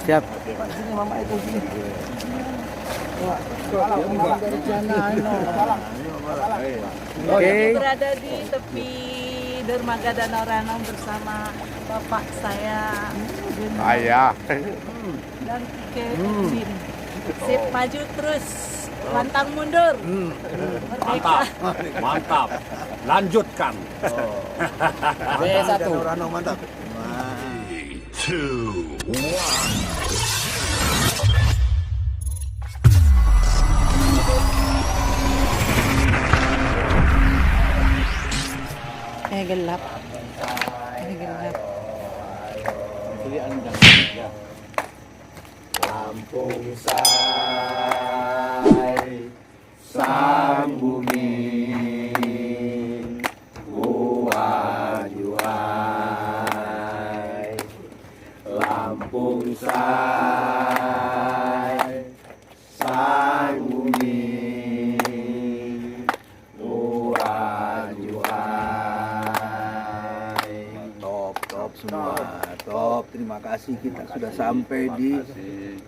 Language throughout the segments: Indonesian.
Siap. Sini mama itu sini. Oke. Berada di tepi dermaga Danau Ranau bersama bapak saya Ayah. dan Ike Udin. Sip, maju terus, pantang mundur. Merdeka. Mantap. Lanjutkan. B1. Rano mantap. 2, 1. Gelap. Gelap. Lampung say sang bumi juai Lampung say sang bumi top semua top. Terima kasih, kita sudah sampai di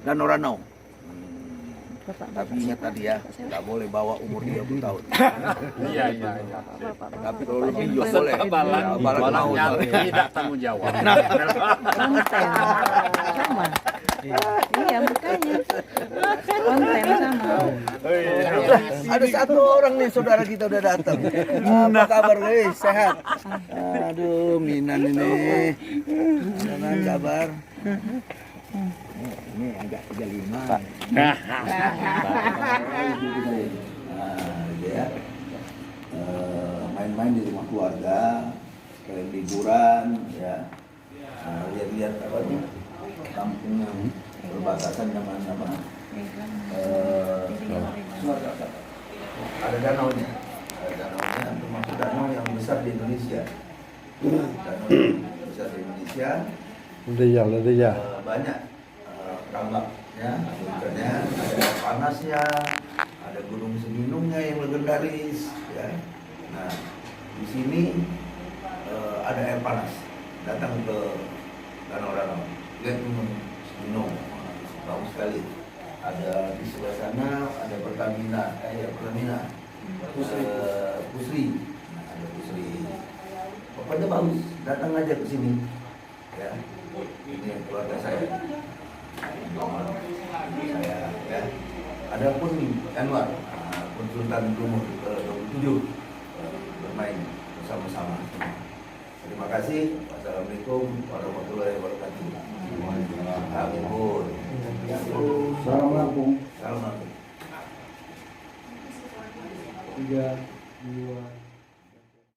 Danau Ranau. Tapi ingat tadi ya, nggak boleh bawa umur 30 tahun. Iya. Tapi kalau lebih juga boleh. Balang mau tidak tanggung jawab. Konten sama. Iya, makanya konten sama. Ada satu orang nih, saudara kita udah datang. Apa kabar guys? Sehat? Aduh, Minan ini. Gimana kabar? Ini agak 35. Nah, ya. Main-main di rumah keluarga, sekalian liburan, ya. Lihat-lihat apa nih? Kampung yang berbatasan dengan apa? Ada danaunya, termasuk danau yang besar di Indonesia. Danau yang besar di Indonesia. Banyak tambaknya, ikannya, ada air panasnya, ada gunung seminungnya yang legendaris, ya. Nah, di sini ada air panas. Datang ke Danau Ranau, lihat gunung seminung, bagus sekali. Ada di sebelah sana ada Pertamina, Pusri, ada Pusri. Pokoknya bagus, datang aja ke sini, ya. Ini keluarga saya, ya. Ada pun Anwar, konsultan umur ke-27, bermain bersama-sama. Terima kasih. Wassalamualaikum warahmatullahi wabarakatuh. Assalamualaikum. Assalamualaikum. 3, 2